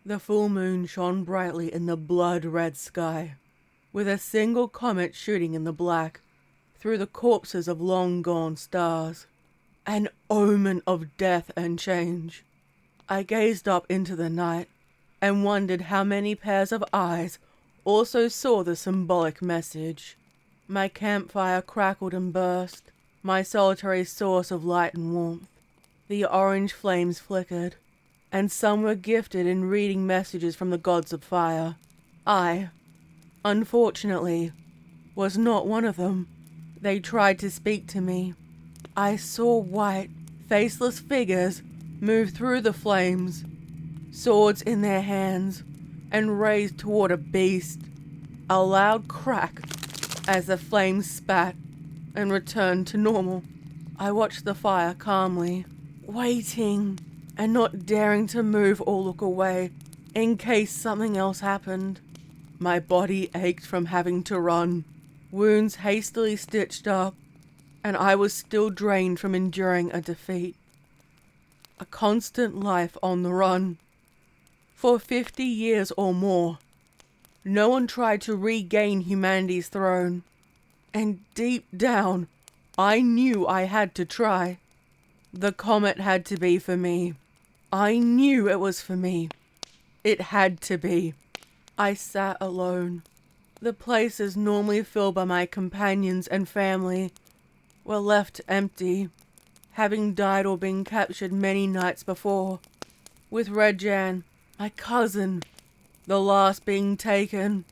The full moon shone brightly in the blood-red sky, with a single comet shooting in the black through the corpses of long-gone stars, an omen of death and change. I gazed up into the night and wondered how many pairs of eyes also saw the symbolic message. My campfire crackled and burst, my solitary source of light and warmth. The orange flames flickered, and some were gifted in reading messages from the gods of fire. I, unfortunately, was not one of them. They tried to speak to me. I saw white, faceless figures move through the flames, swords in their hands, and raised toward a beast. A loud crack as the flames spat and returned to normal. I watched the fire calmly, waiting and not daring to move or look away in case something else happened. My body ached from having to run, wounds hastily stitched up, and I was still drained from enduring a defeat. A constant life on the run. For 50 years or more, no one tried to regain humanity's throne, and deep down, I knew I had to try. The comet had to be for me. I knew it was for me. It had to be. I sat alone. The places normally filled by my companions and family were left empty, having died or been captured many nights before, with Red Jan, my cousin, the last being taken,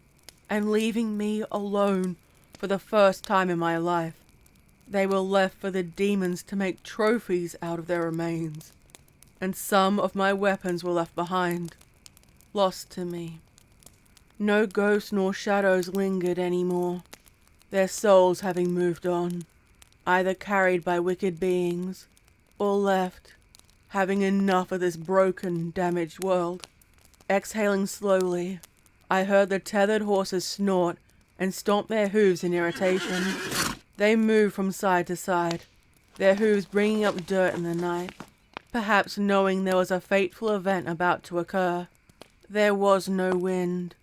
and leaving me alone for the first time in my life. They were left for the demons to make trophies out of their remains, and some of my weapons were left behind, lost to me. No ghosts nor shadows lingered anymore, their souls having moved on, either carried by wicked beings, or left, having enough of this broken, damaged world. Exhaling slowly, I heard the tethered horses snort and stomp their hooves in irritation. They moved from side to side, their hooves bringing up dirt in the night, perhaps knowing there was a fateful event about to occur. There was no wind,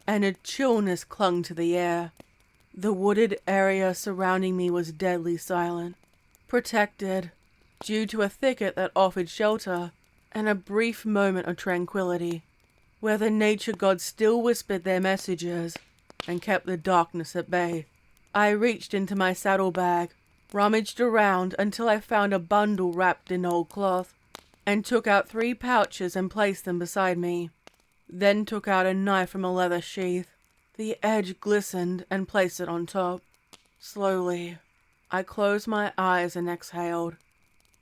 and a chillness clung to the air. The wooded area surrounding me was deadly silent, protected due to a thicket that offered shelter and a brief moment of tranquility, where the nature gods still whispered their messages and kept the darkness at bay. I reached into my saddlebag, rummaged around until I found a bundle wrapped in old cloth, and took out 3 pouches and placed them beside me. Then took out a knife from a leather sheath. The edge glistened and placed it on top. Slowly, I closed my eyes and exhaled,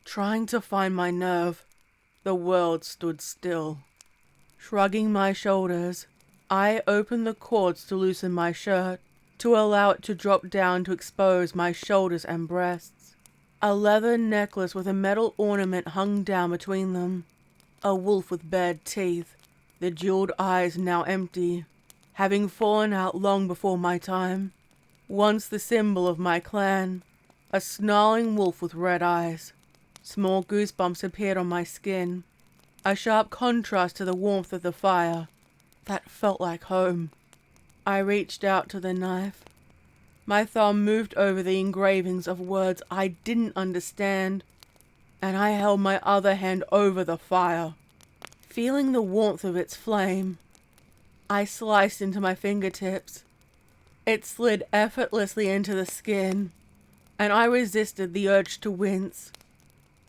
trying to find my nerve. The world stood still. Shrugging my shoulders, I opened the cords to loosen my shirt, to allow it to drop down to expose my shoulders and breasts. A leather necklace with a metal ornament hung down between them. A wolf with bared teeth, the jeweled eyes now empty, having fallen out long before my time. Once the symbol of my clan, a snarling wolf with red eyes. Small goosebumps appeared on my skin, a sharp contrast to the warmth of the fire that felt like home. I reached out to the knife. My thumb moved over the engravings of words I didn't understand, and I held my other hand over the fire. Feeling the warmth of its flame, I sliced into my fingertips. It slid effortlessly into the skin, and I resisted the urge to wince,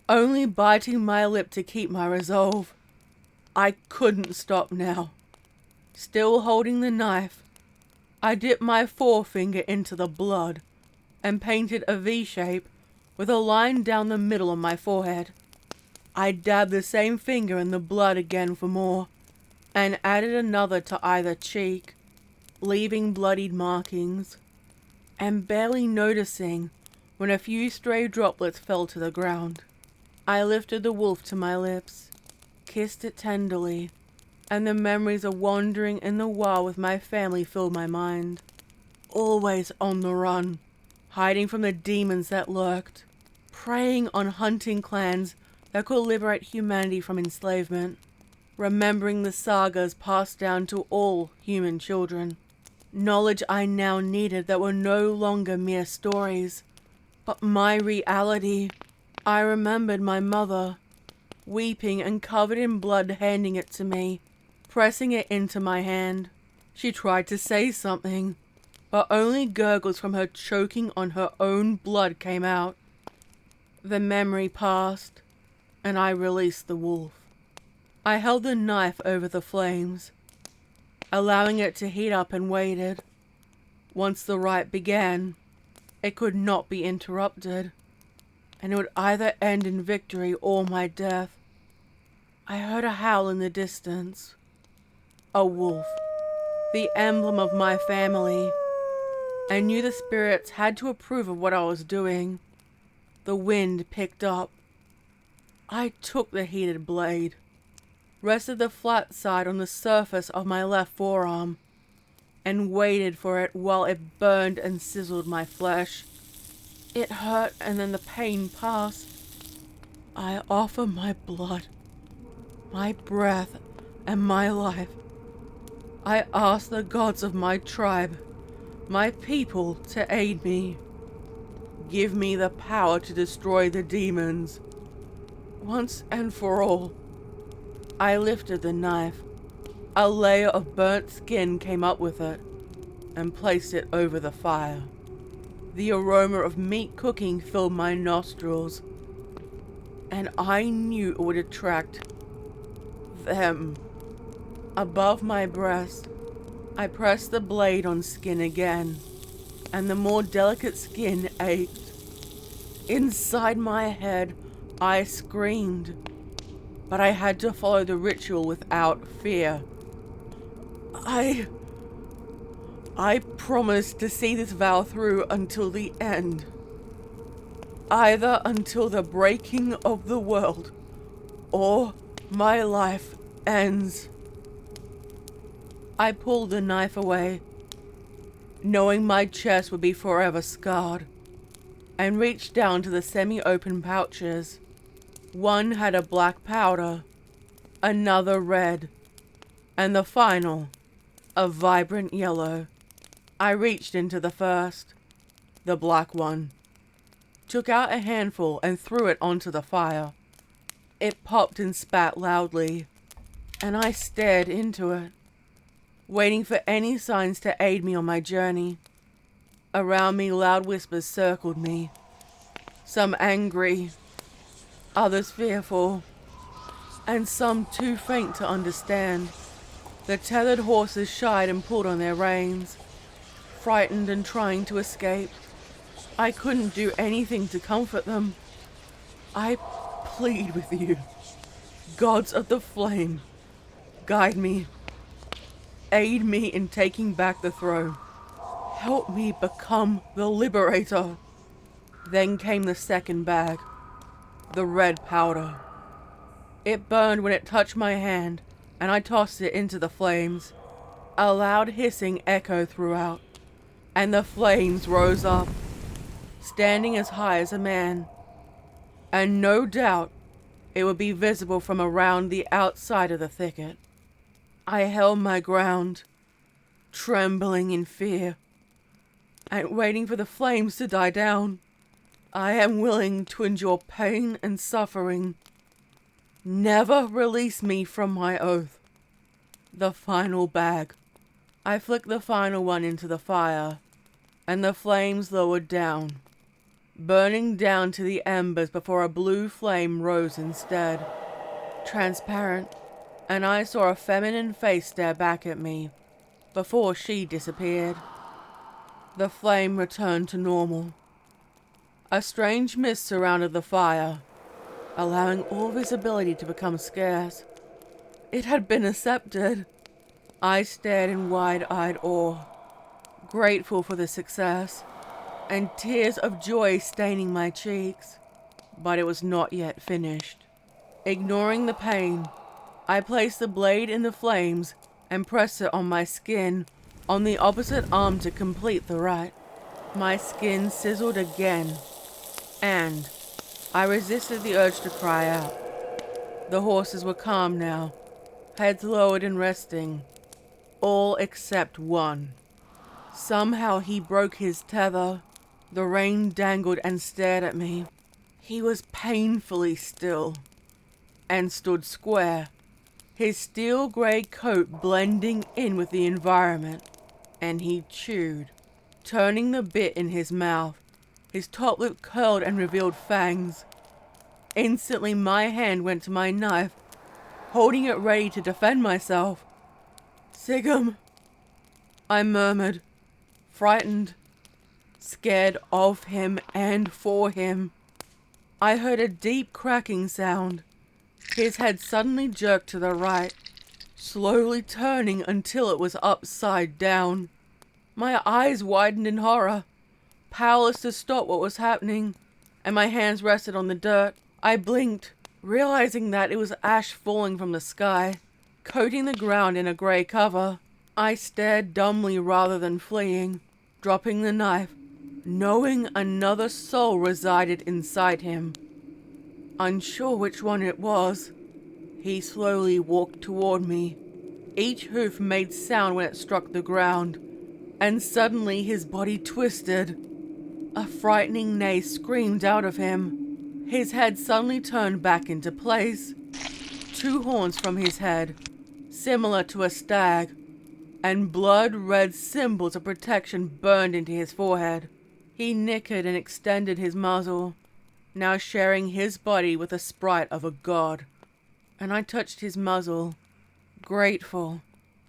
only biting my lip to keep my resolve. I couldn't stop now. Still holding the knife, I dipped my forefinger into the blood and painted a V shape with a line down the middle of my forehead. I dabbed the same finger in the blood again for more, and added another to either cheek, leaving bloodied markings, and barely noticing when a few stray droplets fell to the ground. I lifted the wolf to my lips, kissed it tenderly, and the memories of wandering in the wild with my family filled my mind. Always on the run, hiding from the demons that lurked, preying on hunting clans that could liberate humanity from enslavement, remembering the sagas passed down to all human children. Knowledge I now needed that were no longer mere stories, but my reality. I remembered my mother, weeping and covered in blood, handing it to me, pressing it into my hand. She tried to say something, but only gurgles from her choking on her own blood came out. The memory passed, and I released the wolf. I held the knife over the flames, allowing it to heat up, and waited. Once the rite began, it could not be interrupted, and it would either end in victory or my death. I heard a howl in the distance. A wolf, the emblem of my family. I knew the spirits had to approve of what I was doing. The wind picked up. I took the heated blade, rested the flat side on the surface of my left forearm, and waited for it while it burned and sizzled my flesh. It hurt, and then the pain passed. I offer my blood, my breath, and my life. I ask the gods of my tribe, my people, to aid me. Give me the power to destroy the demons, once and for all. I lifted the knife. A layer of burnt skin came up with it, and placed it over the fire. The aroma of meat cooking filled my nostrils, and I knew it would attract them. Above my breast, I pressed the blade on skin again, and the more delicate skin ached. Inside my head, I screamed, but I had to follow the ritual without fear. I promised to see this vow through until the end. Either until the breaking of the world, or my life ends. I pulled the knife away, knowing my chest would be forever scarred, and reached down to the semi-open pouches. One had a black powder, another red, and the final, a vibrant yellow. I reached into the first, the black one, took out a handful and threw it onto the fire. It popped and spat loudly, and I stared into it, waiting for any signs to aid me on my journey. Around me, loud whispers circled me, some angry, others fearful, and some too faint to understand. The tethered horses shied and pulled on their reins, frightened and trying to escape. I couldn't do anything to comfort them. I plead with you, gods of the flame, guide me. Aid me in taking back the throne. Help me become the liberator. Then came the second bag, the red powder. It burned when it touched my hand, and I tossed it into the flames. A loud hissing echoed throughout, and the flames rose up, standing as high as a man. And no doubt it would be visible from around the outside of the thicket. I held my ground, trembling in fear, and waiting for the flames to die down. I am willing to endure pain and suffering. Never release me from my oath. The final bag. I flicked the final one into the fire, and the flames lowered down, burning down to the embers before a blue flame rose instead, transparent, and I saw a feminine face stare back at me before she disappeared. The flame returned to normal. A strange mist surrounded the fire, allowing all visibility to become scarce. It had been accepted. I stared in wide-eyed awe, grateful for the success, and tears of joy staining my cheeks. But it was not yet finished. Ignoring the pain, I placed the blade in the flames and pressed it on my skin on the opposite arm to complete the rite. My skin sizzled again, and I resisted the urge to cry out. The horses were calm now, heads lowered and resting, all except one. Somehow he broke his tether. The rein dangled and stared at me. He was painfully still and stood square, his steel grey coat blending in with the environment, and he chewed, turning the bit in his mouth. His top lip curled and revealed fangs. Instantly my hand went to my knife, holding it ready to defend myself. "Sigum," I murmured, frightened, scared of him and for him. I heard a deep cracking sound. His head suddenly jerked to the right, slowly turning until it was upside down. My eyes widened in horror, powerless to stop what was happening, and my hands rested on the dirt. I blinked, realizing that it was ash falling from the sky, coating the ground in a grey cover. I stared dumbly rather than fleeing, dropping the knife, knowing another soul resided inside him. Unsure which one it was, he slowly walked toward me. Each hoof made sound when it struck the ground, and suddenly his body twisted. A frightening neigh screamed out of him. His head suddenly turned back into place. 2 horns from his head, similar to a stag, and blood-red symbols of protection burned into his forehead. He nickered and extended his muzzle, now sharing his body with the sprite of a god. And I touched his muzzle, grateful.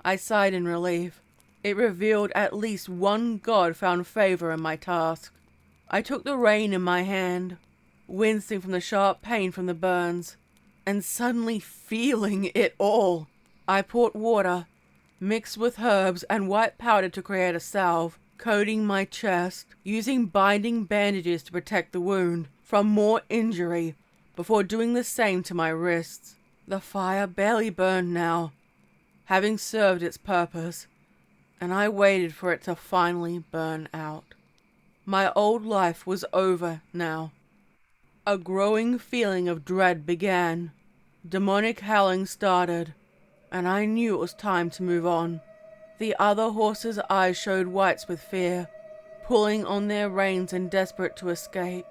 I sighed in relief. It revealed at least one god found favor in my task. I took the rein in my hand, wincing from the sharp pain from the burns, and suddenly feeling it all. I poured water, mixed with herbs and white powder to create a salve, coating my chest, using binding bandages to protect the wound from more injury before doing the same to my wrists. The fire barely burned now, having served its purpose, and I waited for it to finally burn out. My old life was over now. A growing feeling of dread began. Demonic howling started, and I knew it was time to move on. The other horses' eyes showed whites with fear, pulling on their reins and desperate to escape.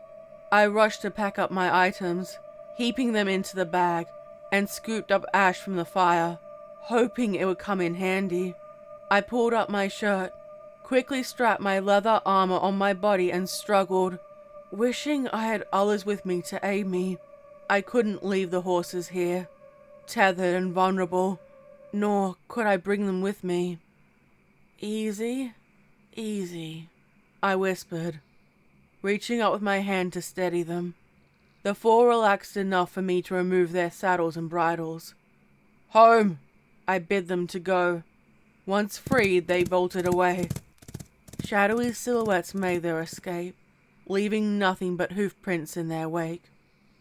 I rushed to pack up my items, heaping them into the bag, and scooped up ash from the fire, hoping it would come in handy. I pulled up my shirt, quickly strapped my leather armor on my body and struggled, wishing I had others with me to aid me. I couldn't leave the horses here, tethered and vulnerable, nor could I bring them with me. "Easy, easy," I whispered, reaching up with my hand to steady them. The 4 relaxed enough for me to remove their saddles and bridles. "Home!" I bid them to go. Once freed, they bolted away. Shadowy silhouettes made their escape, leaving nothing but hoof prints in their wake.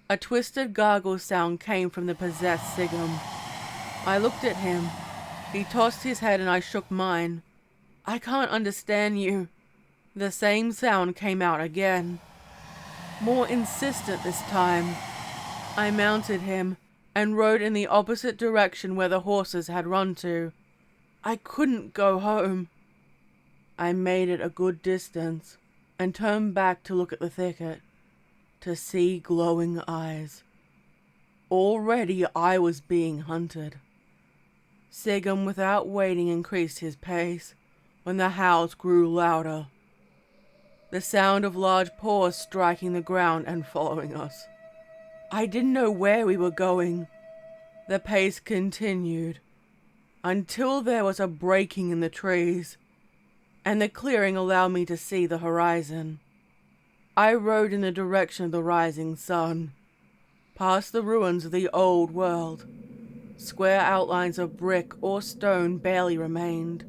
A twisted gargle sound came from the possessed Sigum. I looked at him. He tossed his head and I shook mine. "I can't understand you." The same sound came out again, more insistent this time. I mounted him and rode in the opposite direction where the horses had run to. I couldn't go home. I made it a good distance and turned back to look at the thicket, to see glowing eyes. Already I was being hunted. Sigum, without waiting, increased his pace when the howls grew louder. The sound of large paws striking the ground and following us. I didn't know where we were going. The pace continued until there was a breaking in the trees, and the clearing allowed me to see the horizon. I rode in the direction of the rising sun, past the ruins of the old world. Square outlines of brick or stone barely remained,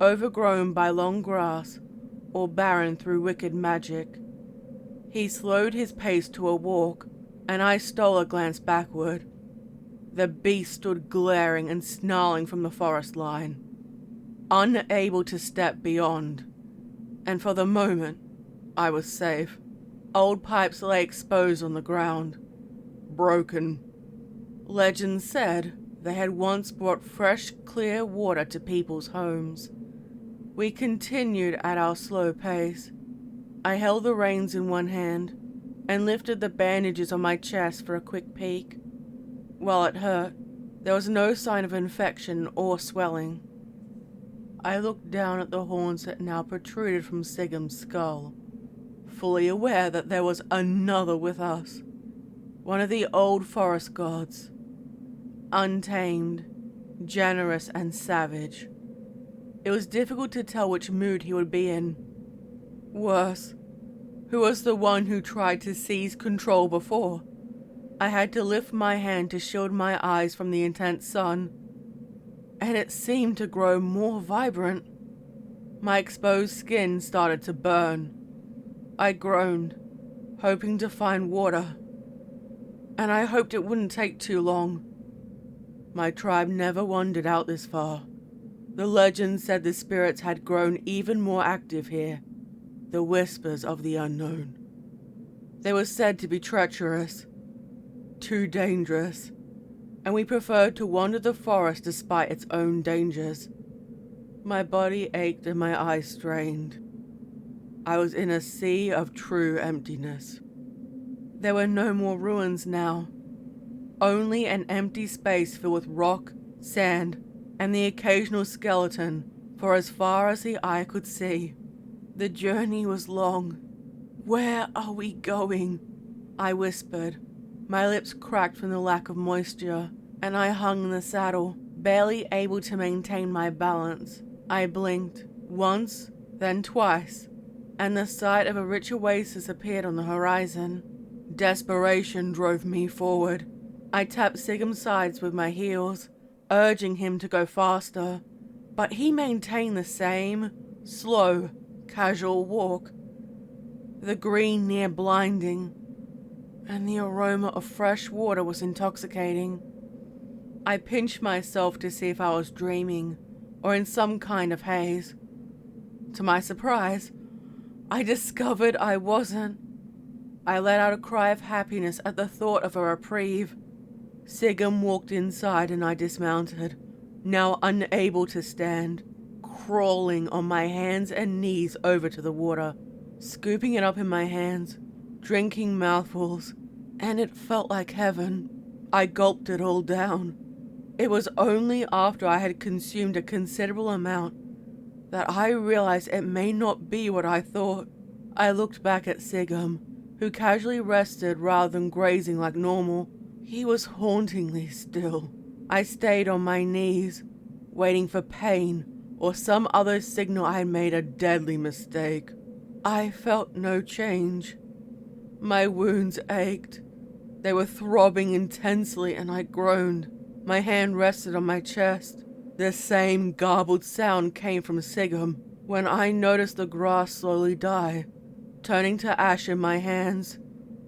overgrown by long grass or barren through wicked magic. He slowed his pace to a walk, and I stole a glance backward. The beast stood glaring and snarling from the forest line, unable to step beyond, and for the moment, I was safe. Old pipes lay exposed on the ground, broken. Legend said They had once brought fresh, clear water to people's homes. We continued at our slow pace. I held the reins in one hand and lifted the bandages on my chest for a quick peek. While it hurt, there was no sign of infection or swelling. I looked down at the horns that now protruded from Sigmund's skull, fully aware that there was another with us. One of the old forest gods. Untamed, generous and savage. It was difficult to tell which mood he would be in. Worse, who was the one who tried to seize control before? I had to lift my hand to shield my eyes from the intense sun, and it seemed to grow more vibrant. My exposed skin started to burn. I groaned, hoping to find water, and I hoped it wouldn't take too long. My tribe never wandered out this far. The legend said the spirits had grown even more active here, the whispers of the unknown. They were said to be treacherous, too dangerous, and we preferred to wander the forest despite its own dangers. My body ached and my eyes strained. I was in a sea of true emptiness. There were no more ruins now, only an empty space filled with rock, sand, and the occasional skeleton for as far as the eye could see. The journey was long. "Where are we going?" I whispered. My lips cracked from the lack of moisture, and I hung in the saddle, barely able to maintain my balance. I blinked, once, then twice, and the sight of a rich oasis appeared on the horizon. Desperation drove me forward. I tapped Sigmund's sides with my heels, urging him to go faster, but he maintained the same, slow, casual walk. The green near blinding, and the aroma of fresh water was intoxicating. I pinched myself to see if I was dreaming, or in some kind of haze. To my surprise, I discovered I wasn't. I let out a cry of happiness at the thought of a reprieve. Sigmund walked inside and I dismounted, now unable to stand, crawling on my hands and knees over to the water, scooping it up in my hands, drinking mouthfuls, and it felt like heaven. I gulped it all down. It was only after I had consumed a considerable amount that I realized it may not be what I thought. I looked back at Sigmund, who casually rested rather than grazing like normal. He was hauntingly still. I stayed on my knees, waiting for pain or some other signal I had made a deadly mistake. I felt no change. My wounds ached. They were throbbing intensely and I groaned. My hand rested on my chest. The same garbled sound came from Sigmund when I noticed the grass slowly die, turning to ash in my hands.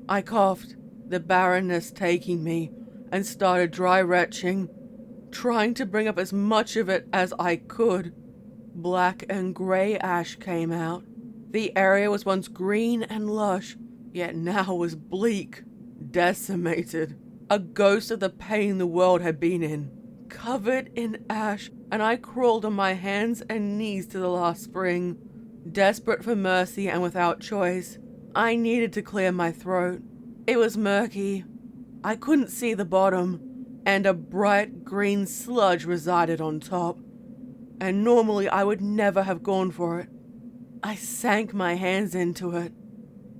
I coughed, the barrenness taking me, and started dry retching, trying to bring up as much of it as I could. Black and grey ash came out. The area was once green and lush, yet now was bleak, decimated, a ghost of the pain the world had been in, covered in ash, and I crawled on my hands and knees to the last spring. Desperate for mercy and without choice, I needed to clear my throat. It was murky. I couldn't see the bottom, and a bright green sludge resided on top, and normally I would never have gone for it. I sank my hands into it,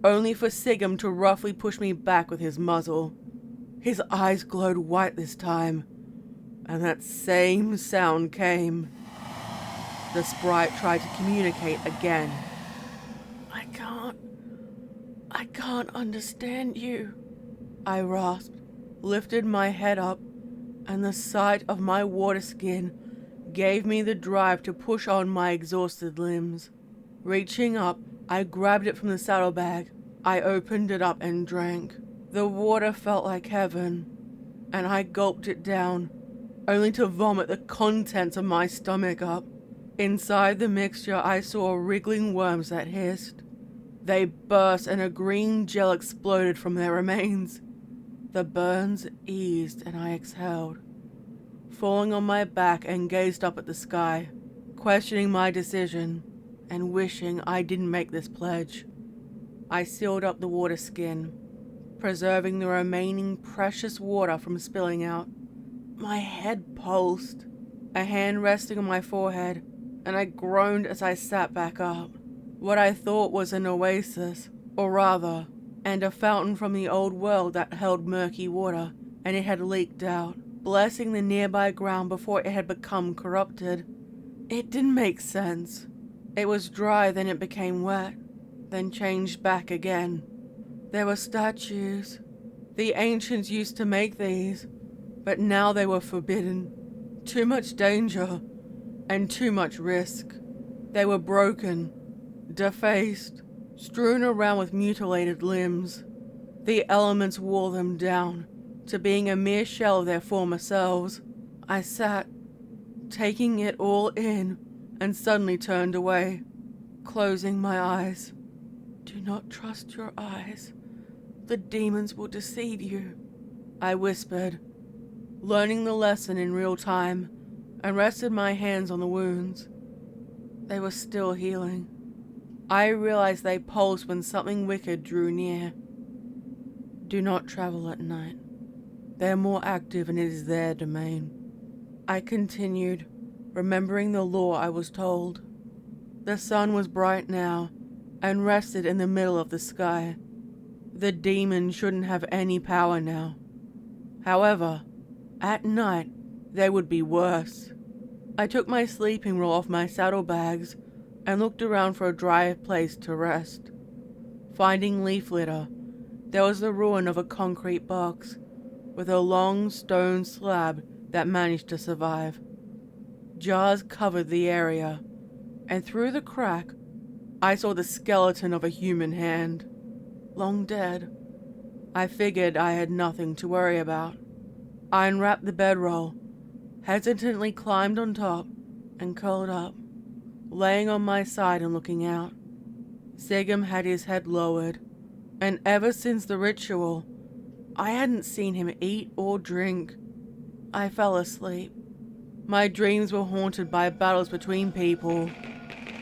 only for Sigmund to roughly push me back with his muzzle. His eyes glowed white this time, and that same sound came. The sprite tried to communicate again. I can't understand you," I rasped, lifted my head up, and the sight of my water skin gave me the drive to push on my exhausted limbs. Reaching up, I grabbed it from the saddlebag. I opened it up and drank. The water felt like heaven, and I gulped it down, only to vomit the contents of my stomach up. Inside the mixture, I saw wriggling worms that hissed. They burst and a green gel exploded from their remains. The burns eased and I exhaled. falling on my back and gazed up at the sky, questioning my decision and wishing I didn't make this pledge. I sealed up the water skin, preserving the remaining precious water from spilling out. My head pulsed, a hand resting on my forehead, and I groaned as I sat back up. What I thought was an oasis, or rather, and a fountain from the old world that held murky water, and it had leaked out, blessing the nearby ground before it had become corrupted. It didn't make sense. It was dry, then it became wet, then changed back again. There were statues. The ancients used to make these, but now they were forbidden. Too much danger, and too much risk. They were broken, defaced, strewn around with mutilated limbs. The elements wore them down to being a mere shell of their former selves. I sat, taking it all in, and suddenly turned away, closing my eyes. Do not trust your eyes. The demons will deceive you, I whispered, learning the lesson in real time, and rested my hands on the wounds. They were still healing. I realized they pulsed when something wicked drew near. Do not travel at night. They are more active and it is their domain. I continued, remembering the lore I was told. The sun was bright now, and rested in the middle of the sky. The demons shouldn't have any power now. However, at night, they would be worse. I took my sleeping roll off my saddlebags and looked around for a dry place to rest. Finding leaf litter, there was the ruin of a concrete box with a long stone slab that managed to survive. Jars covered the area, and through the crack, I saw the skeleton of a human hand. Long dead. I figured I had nothing to worry about. I unwrapped the bedroll, hesitantly climbed on top, and curled up, laying on my side and looking out. Sigum had his head lowered, and ever since the ritual, I hadn't seen him eat or drink. I fell asleep. My dreams were haunted by battles between people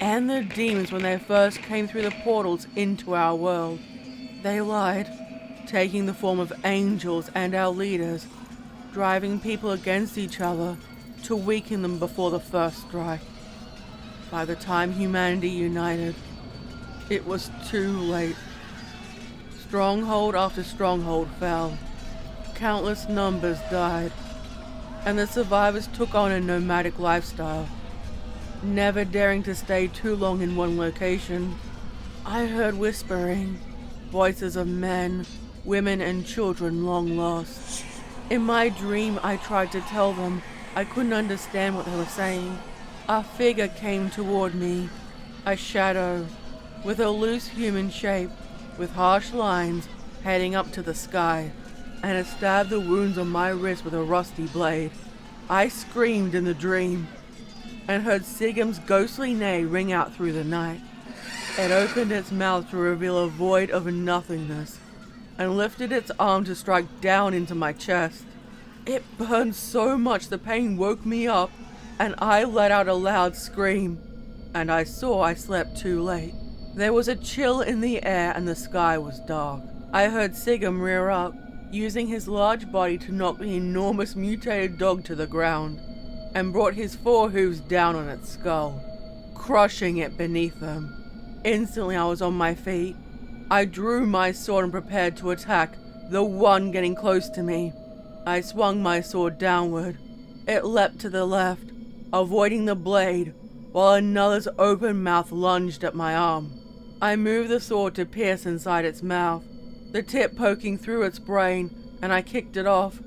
and the demons when they first came through the portals into our world. They lied, taking the form of angels and our leaders, driving people against each other to weaken them before the first strike. By the time humanity united, it was too late. Stronghold after stronghold fell. Countless numbers died, and the survivors took on a nomadic lifestyle, never daring to stay too long in one location. I heard whispering, voices of men, women, and children long lost. In my dream, I tried to tell them I couldn't understand what they were saying. A figure came toward me, a shadow, with a loose human shape, with harsh lines heading up to the sky, and it stabbed the wounds on my wrist with a rusty blade. I screamed in the dream, and heard Sigum's ghostly neigh ring out through the night. It opened its mouth to reveal a void of nothingness, and lifted its arm to strike down into my chest. It burned so much the pain woke me up, and I let out a loud scream, and I saw I slept too late. There was a chill in the air and the sky was dark. I heard Sigum rear up, using his large body to knock the enormous mutated dog to the ground, and brought his forehooves down on its skull, crushing it beneath them. Instantly I was on my feet. I drew my sword and prepared to attack the one getting close to me. I swung my sword downward. It leapt to the left, avoiding the blade, while another's open mouth lunged at my arm. I moved the sword to pierce inside its mouth, the tip poking through its brain, and I kicked it off.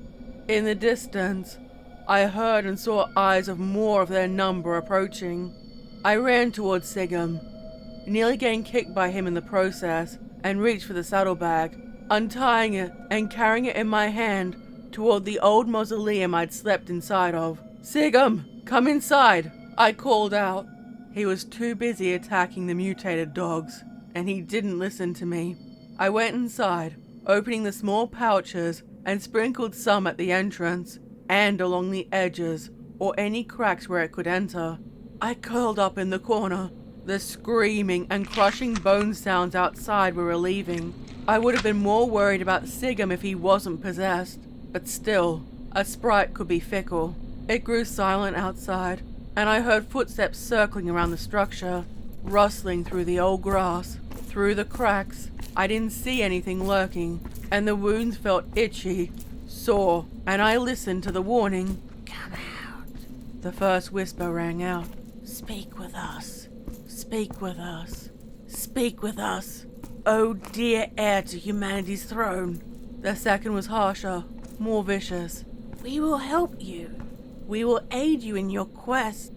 In the distance, I heard and saw eyes of more of their number approaching. I ran towards Sigum, nearly getting kicked by him in the process, and reached for the saddlebag, untying it and carrying it in my hand toward the old mausoleum I'd slept inside of. "Sigum, come inside," I called out. He was too busy attacking the mutated dogs, and he didn't listen to me. I went inside, opening the small pouches and sprinkled some at the entrance. and along the edges or any cracks where it could enter. I curled up in the corner. The screaming and crushing bone sounds outside were relieving. I would have been more worried about Sigum if he wasn't possessed, but still, a sprite could be fickle. It grew silent outside, and I heard footsteps circling around the structure, rustling through the old grass. Through the cracks, I didn't see anything lurking, and the wounds felt itchy, sore, and I listened to the warning. Come out. The first whisper rang out. Speak with us. Speak with us. Speak with us. Oh dear heir to humanity's throne. The second was harsher, more vicious. We will help you. We will aid you in your quest.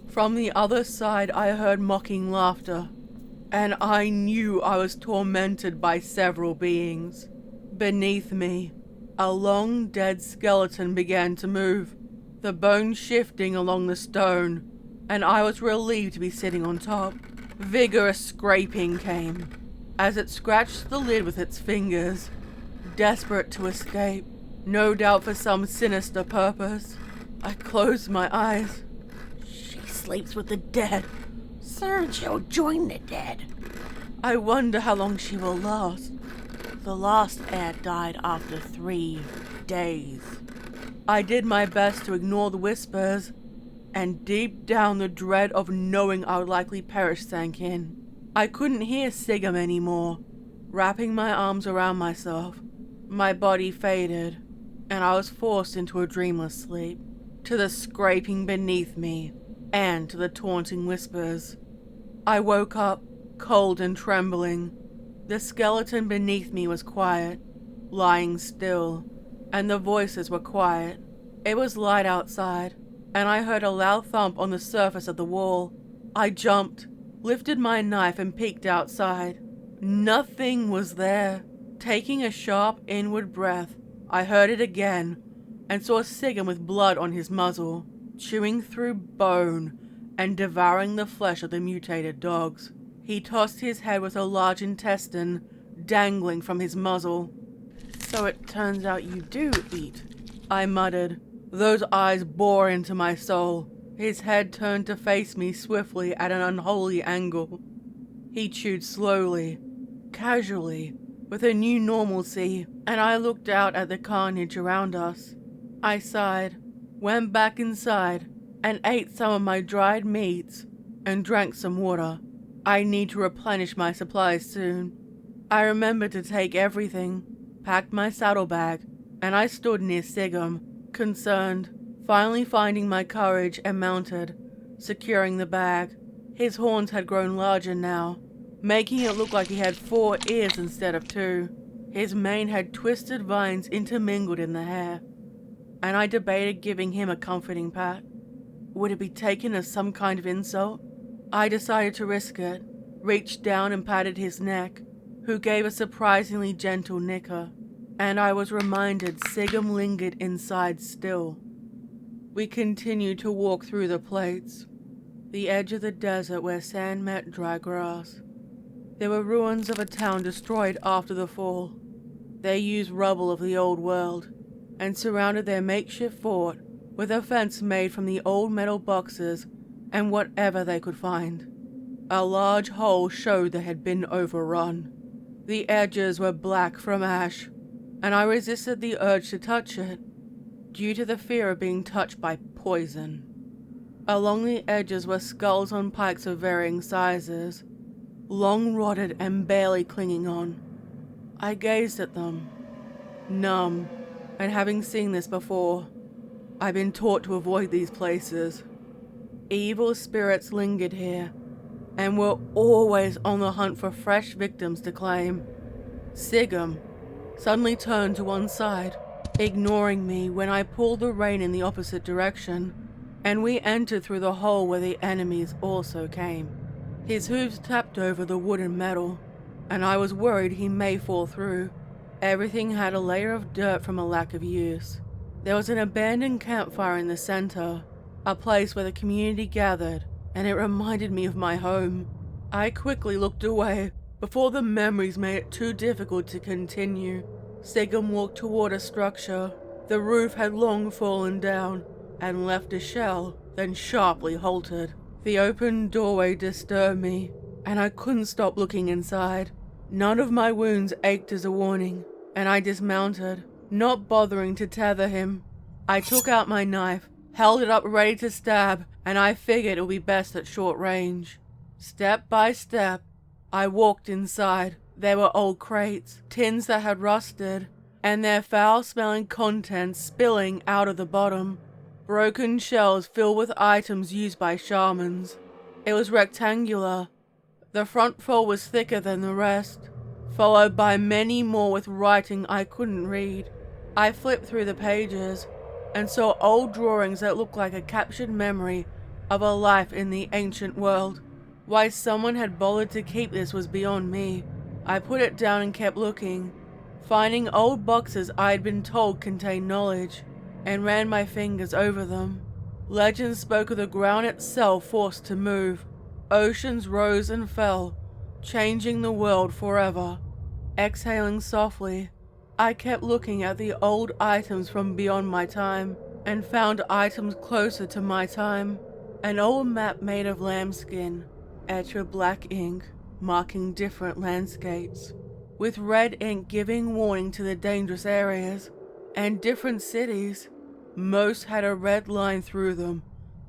From the other side I heard mocking laughter, and I knew I was tormented by several beings. Beneath me, a long dead skeleton began to move, the bones shifting along the stone, and I was relieved to be sitting on top. Vigorous scraping came, as it scratched the lid with its fingers, desperate to escape, no doubt for some sinister purpose. I closed my eyes. She sleeps with the dead. Soon she'll join the dead. I wonder how long she will last. The last heir died after 3 days. I did my best to ignore the whispers, and deep down the dread of knowing I would likely perish sank in. I couldn't hear Sigum anymore. Wrapping my arms around myself, my body faded, and I was forced into a dreamless sleep, to the scraping beneath me, and to the taunting whispers. I woke up, cold and trembling. The skeleton beneath me was quiet, lying still, and the voices were quiet. It was light outside, and I heard a loud thump on the surface of the wall. I jumped, lifted my knife and peeked outside. Nothing was there. Taking a sharp inward breath, I heard it again, and saw Sigum with blood on his muzzle, chewing through bone and devouring the flesh of the mutated dogs. He tossed his head with a large intestine dangling from his muzzle. So it turns out you do eat, I muttered. Those eyes bore into my soul. His head turned to face me swiftly at an unholy angle. He chewed slowly, casually, with a new normalcy, and I looked out at the carnage around us. I sighed, went back inside, and ate some of my dried meats, and drank some water. I need to replenish my supplies soon. I remembered to take everything, packed my saddlebag, and I stood near Sigum, concerned, finally finding my courage and mounted, securing the bag. His horns had grown larger now, making it look like he had 4 ears instead of 2. His mane had twisted vines intermingled in the hair, and I debated giving him a comforting pat. Would it be taken as some kind of insult? I decided to risk it, reached down and patted his neck, who gave a surprisingly gentle nicker, and I was reminded Sigum lingered inside still. We continued to walk through the plates, the edge of the desert where sand met dry grass. There were ruins of a town destroyed after the fall. They used rubble of the old world, and surrounded their makeshift fort with a fence made from the old metal boxes and whatever they could find. A large hole showed they had been overrun. The edges were black from ash, and I resisted the urge to touch it, due to the fear of being touched by poison. Along the edges were skulls on pikes of varying sizes, long rotted and barely clinging on. I gazed at them, numb, and having seen this before, I've been taught to avoid these places. Evil spirits lingered here, and were always on the hunt for fresh victims to claim. Sigum suddenly turned to one side, ignoring me when I pulled the rein in the opposite direction, and we entered through the hole where the enemies also came. His hooves tapped over the wood and metal, and I was worried he may fall through. Everything had a layer of dirt from a lack of use. There was an abandoned campfire in the center, a place where the community gathered, and it reminded me of my home. I quickly looked away before the memories made it too difficult to continue. Sigum walked toward a structure, The roof had long fallen down and left a shell, then sharply halted. The open doorway disturbed me, and I couldn't stop looking inside. None of my wounds ached as a warning, and I dismounted, not bothering to tether him. I took out my knife, held it up ready to stab, and I figured it would be best at short range. Step by step, I walked inside. There were old crates, tins that had rusted, and their foul-smelling contents spilling out of the bottom. Broken shelves filled with items used by shamans. It was rectangular. The front fold was thicker than the rest, followed by many more with writing I couldn't read. I flipped through the pages and saw old drawings that looked like a captured memory of a life in the ancient world. Why someone had bothered to keep this was beyond me. I put it down and kept looking, finding old boxes I had been told contained knowledge, and ran my fingers over them. Legends spoke of the ground itself forced to move. Oceans rose and fell, changing the world forever. Exhaling softly, I kept looking at the old items from beyond my time, and found items closer to my time. An old map made of lambskin, etched with black ink, marking different landscapes, with red ink giving warning to the dangerous areas, and different cities. Most had a red line through them,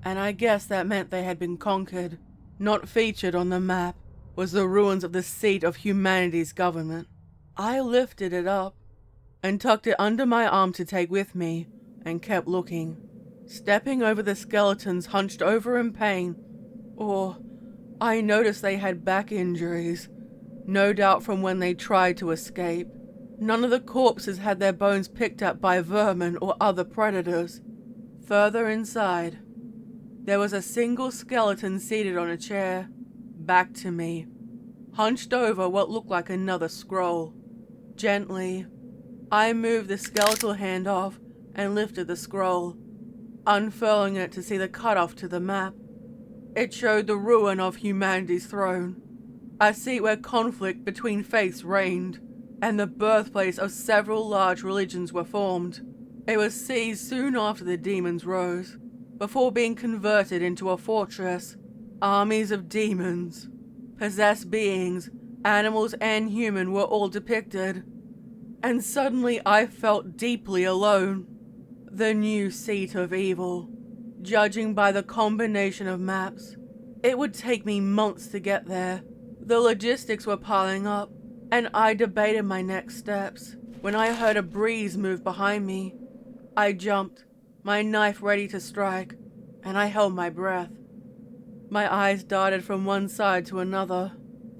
and I guess that meant they had been conquered. Not featured on the map was the ruins of the seat of humanities government. I lifted it up and tucked it under my arm to take with me, and kept looking, stepping over the skeletons hunched over in pain. I noticed they had back injuries, no doubt from when they tried to escape. None of the corpses had their bones picked up by vermin or other predators. Further inside, there was a single skeleton seated on a chair, back to me, hunched over what looked like another scroll. Gently, I moved the skeletal hand off and lifted the scroll, unfurling it to see the cutoff to the map. It showed the ruin of humanity's throne, a seat where conflict between faiths reigned, and the birthplace of several large religions were formed. It was seized soon after the demons rose, before being converted into a fortress. Armies of demons, possessed beings, animals and human were all depicted. And suddenly I felt deeply alone. The new seat of evil. Judging by the combination of maps, it would take me months to get there. The logistics were piling up, and I debated my next steps when I heard a breeze move behind me. I jumped, my knife ready to strike, and I held my breath. My eyes darted from one side to another,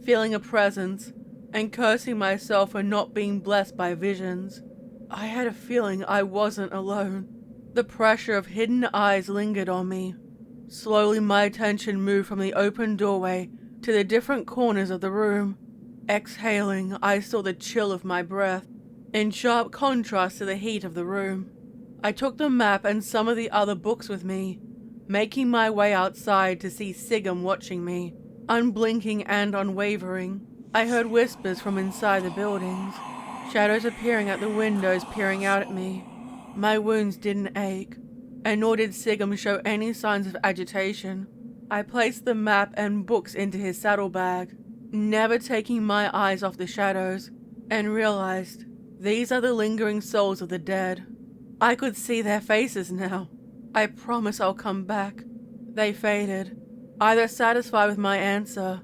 feeling a presence and cursing myself for not being blessed by visions. I had a feeling I wasn't alone. The pressure of hidden eyes lingered on me. Slowly my attention moved from the open doorway to the different corners of the room. Exhaling, I saw the chill of my breath, in sharp contrast to the heat of the room. I took the map and some of the other books with me, making my way outside to see Sigum watching me, unblinking and unwavering. I heard whispers from inside the buildings, shadows appearing at the windows peering out at me. My wounds didn't ache, and nor did Sigum show any signs of agitation. I placed the map and books into his saddlebag, never taking my eyes off the shadows, and realized these are the lingering souls of the dead. I could see their faces now. I promise I'll come back. They faded, either satisfied with my answer,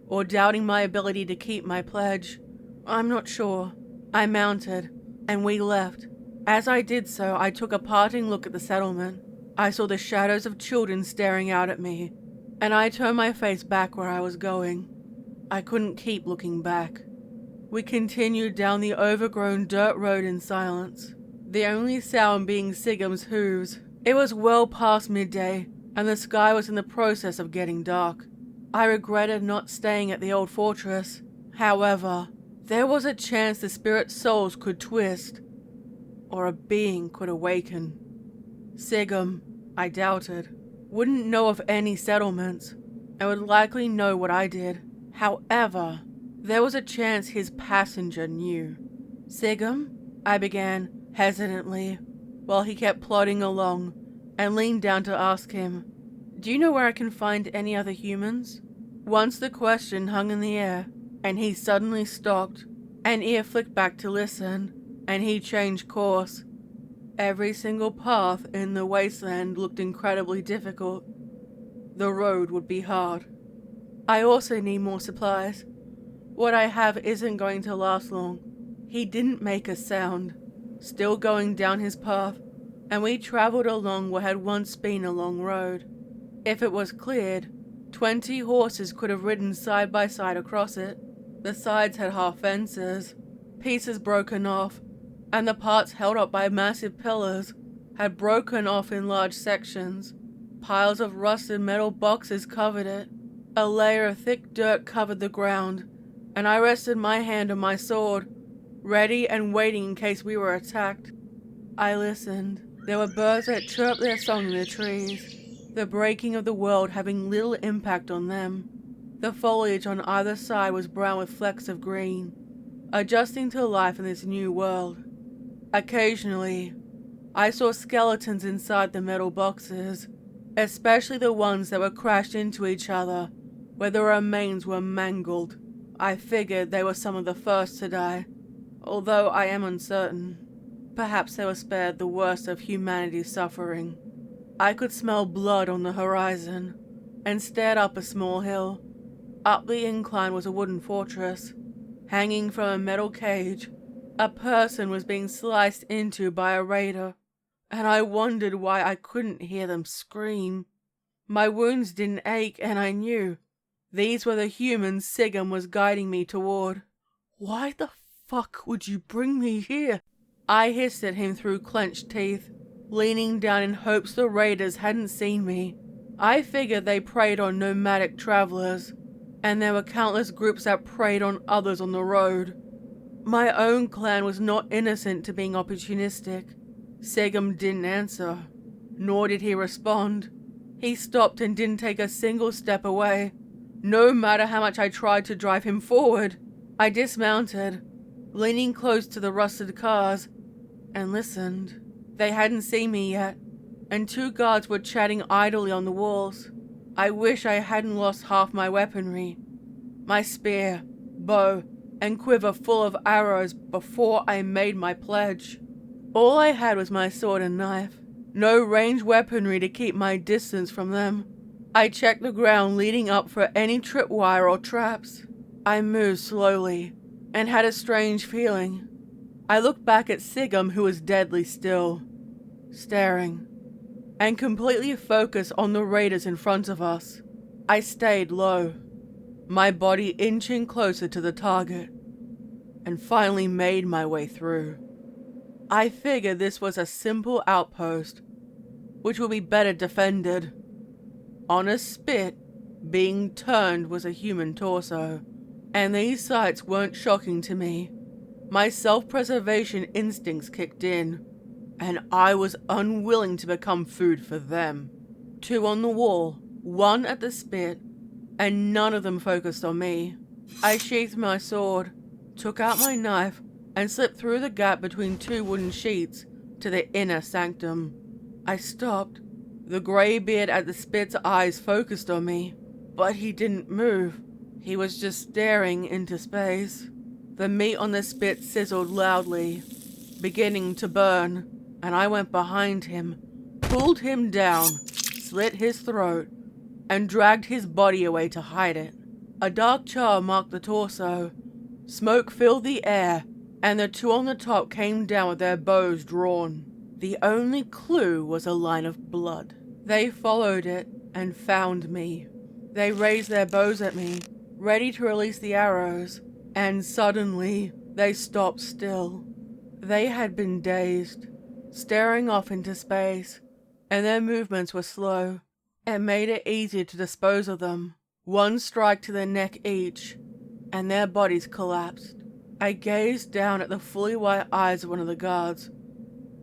or doubting my ability to keep my pledge. I'm not sure. I mounted, and we left. As I did so, I took a parting look at the settlement. I saw the shadows of children staring out at me, and I turned my face back where I was going. I couldn't keep looking back. We continued down the overgrown dirt road in silence, the only sound being Sigum's hooves. It was well past midday, and the sky was in the process of getting dark. I regretted not staying at the old fortress. However, there was a chance the spirit souls could twist, or a being could awaken. Sigum, I doubted, wouldn't know of any settlements, and would likely know what I did. However, there was a chance his passenger knew. Sigum, I began, hesitantly. while he kept plodding along, and leaned down to ask him, "Do you know where I can find any other humans?" Once the question hung in the air, and he suddenly stopped. An ear flicked back to listen, and he changed course. Every single path in the wasteland looked incredibly difficult. The road would be hard. I also need more supplies. What I have isn't going to last long. He didn't make a sound, still going down his path, and we traveled along what had once been a long road. If it was cleared, 20 horses could have ridden side by side across it. The sides had half fences, pieces broken off, and the parts held up by massive pillars had broken off in large sections. Piles of rusted metal boxes covered it. A layer of thick dirt covered the ground, and I rested my hand on my sword, ready and waiting in case we were attacked. I listened. There were birds that chirped their song in the trees, the breaking of the world having little impact on them. The foliage on either side was brown with flecks of green, adjusting to life in this new world. Occasionally, I saw skeletons inside the metal boxes, especially the ones that were crashed into each other, where the remains were mangled. I figured they were some of the first to die, although I am uncertain. Perhaps they were spared the worst of humanity's suffering. I could smell blood on the horizon, and stared up a small hill. Up the incline was a wooden fortress. Hanging from a metal cage, a person was being sliced into by a raider, and I wondered why I couldn't hear them scream. My wounds didn't ache, and I knew these were the humans Sigurd was guiding me toward. "Why the fuck would you bring me here?" I hissed at him through clenched teeth, leaning down in hopes the raiders hadn't seen me. I figured they preyed on nomadic travelers, and there were countless groups that preyed on others on the road. My own clan was not innocent to being opportunistic. Sigurd didn't answer, nor did he respond. He stopped and didn't take a single step away, no matter how much I tried to drive him forward. I dismounted, leaning close to the rusted cars, and listened. They hadn't seen me yet, and 2 guards were chatting idly on the walls. I wish I hadn't lost half my weaponry. My spear, bow, and quiver full of arrows before I made my pledge. All I had was my sword and knife. No ranged weaponry to keep my distance from them. I checked the ground leading up for any tripwire or traps. I moved slowly, and had a strange feeling. I looked back at Sigurd, who was deadly still, staring, and completely focused on the raiders in front of us. I stayed low, my body inching closer to the target, and finally made my way through. I figured this was a simple outpost, which would be better defended. On a spit, being turned was a human torso, and these sights weren't shocking to me. My self-preservation instincts kicked in, and I was unwilling to become food for them. 2 on the wall, 1 at the spit, and none of them focused on me. I sheathed my sword, took out my knife, and slipped through the gap between 2 wooden sheets to the inner sanctum. I stopped. The greybeard at the spit's eyes focused on me, but he didn't move. He was just staring into space. The meat on the spit sizzled loudly, beginning to burn, and I went behind him, pulled him down, slit his throat, and dragged his body away to hide it. A dark char marked the torso. Smoke filled the air, and the 2 on the top came down with their bows drawn. The only clue was a line of blood. They followed it and found me. They raised their bows at me, ready to release the arrows, and suddenly they stopped still. They had been dazed, staring off into space, and their movements were slow. It made it easier to dispose of them. 1 strike to the neck each, and their bodies collapsed. I gazed down at the fully white eyes of one of the guards.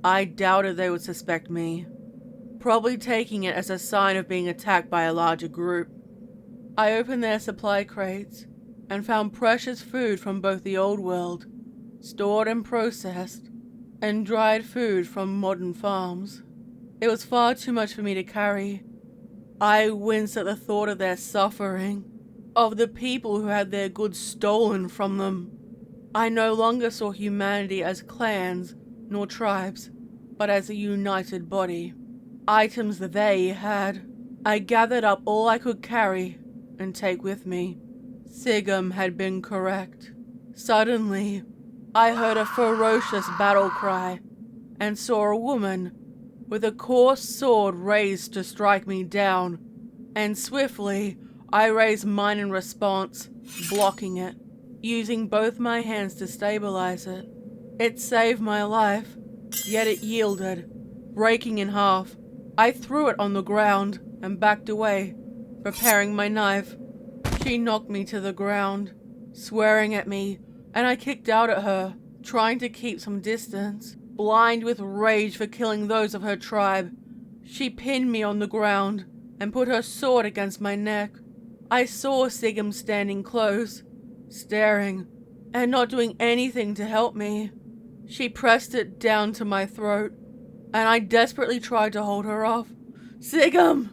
I doubted they would suspect me, probably taking it as a sign of being attacked by a larger group. I opened their supply crates and found precious food from both the old world, stored and processed, and dried food from modern farms. It was far too much for me to carry. I winced at the thought of their suffering, of the people who had their goods stolen from them. I no longer saw humanity as clans nor tribes, but as a united body. Items they had. I gathered up all I could carry and take with me. Sigum had been correct. Suddenly, I heard a ferocious battle cry and saw a woman with a coarse sword raised to strike me down, and swiftly I raised mine in response, blocking it, using both my hands to stabilize it. It saved my life, yet it yielded, breaking in half. I threw it on the ground and backed away, preparing my knife. She knocked me to the ground, swearing at me, and I kicked out at her, trying to keep some distance, blind with rage for killing those of her tribe. She pinned me on the ground and put her sword against my neck. I saw Sigum standing close, staring, and not doing anything to help me. She pressed it down to my throat, and I desperately tried to hold her off. "Sigum!"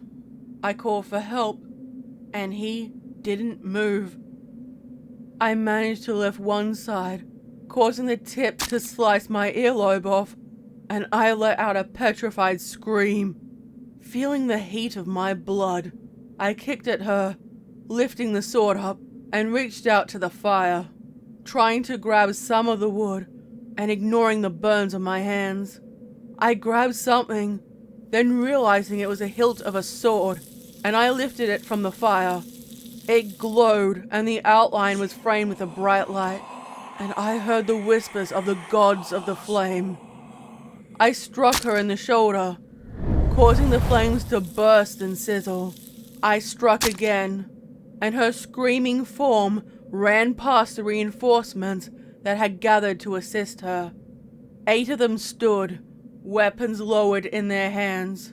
I called for help, and he didn't move. I managed to lift one side, causing the tip to slice my earlobe off, and I let out a petrified scream. Feeling the heat of my blood, I kicked at her, lifting the sword up, and reached out to the fire, trying to grab some of the wood and ignoring the burns on my hands. I grabbed something, then realizing it was a hilt of a sword, and I lifted it from the fire. It glowed, and the outline was framed with a bright light, and I heard the whispers of the gods of the flame. I struck her in the shoulder, causing the flames to burst and sizzle. I struck again, and her screaming form ran past the reinforcements that had gathered to assist her. 8 of them stood, weapons lowered in their hands,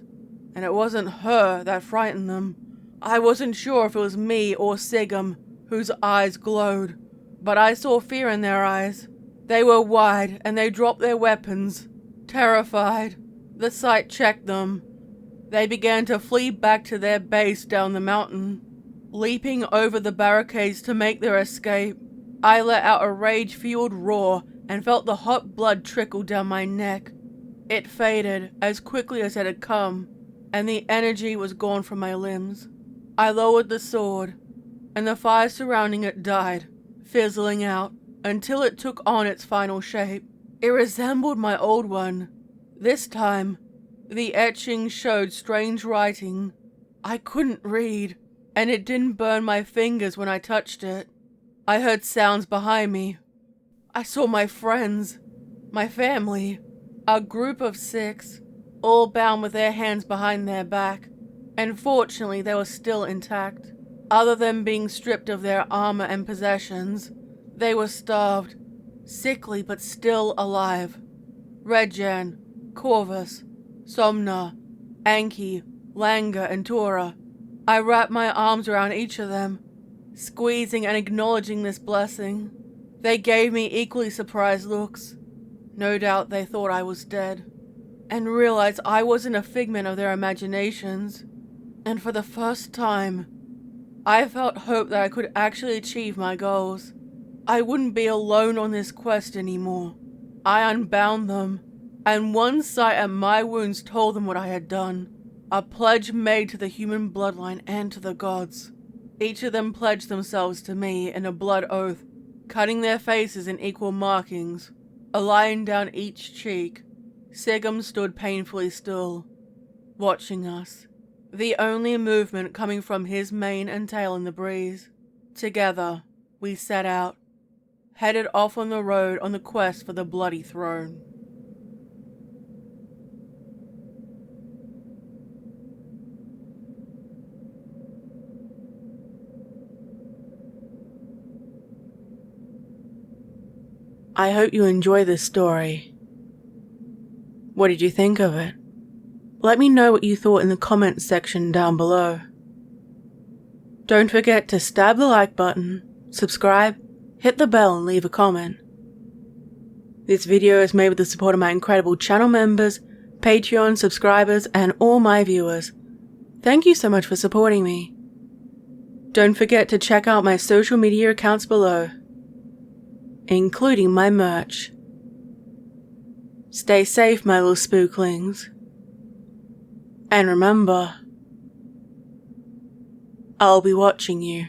and it wasn't her that frightened them. I wasn't sure if it was me or Sigum, whose eyes glowed, but I saw fear in their eyes. They were wide, and they dropped their weapons, terrified. The sight checked them. They began to flee back to their base down the mountain, leaping over the barricades to make their escape. I let out a rage-fueled roar and felt the hot blood trickle down my neck. It faded as quickly as it had come, and the energy was gone from my limbs. I lowered the sword, and the fire surrounding it died, fizzling out, until it took on its final shape. It resembled my old one. This time, the etching showed strange writing. I couldn't read, and it didn't burn my fingers when I touched it. I heard sounds behind me. I saw my friends, my family, a group of 6, all bound with their hands behind their back, and fortunately they were still intact. Other than being stripped of their armor and possessions, they were starved, sickly but still alive. Redjan, Corvus, Somna, Anki, Langa, and Tora. I wrapped my arms around each of them, squeezing and acknowledging this blessing. They gave me equally surprised looks. No doubt they thought I was dead, and realized I wasn't a figment of their imaginations. And for the first time, I felt hope that I could actually achieve my goals. I wouldn't be alone on this quest anymore. I unbound them, and one sight at my wounds told them what I had done. A pledge made to the human bloodline and to the gods. Each of them pledged themselves to me in a blood oath, cutting their faces in equal markings, a line down each cheek. Sigum stood painfully still, watching us, the only movement coming from his mane and tail in the breeze. Together, we set out, headed off on the road on the quest for the bloody throne. I hope you enjoy this story. What did you think of it? Let me know what you thought in the comments section down below. Don't forget to stab the like button, subscribe, hit the bell and leave a comment. This video is made with the support of my incredible channel members, Patreon subscribers, and all my viewers. Thank you so much for supporting me. Don't forget to check out my social media accounts below, including my merch. Stay safe, my little spooklings. And remember, I'll be watching you.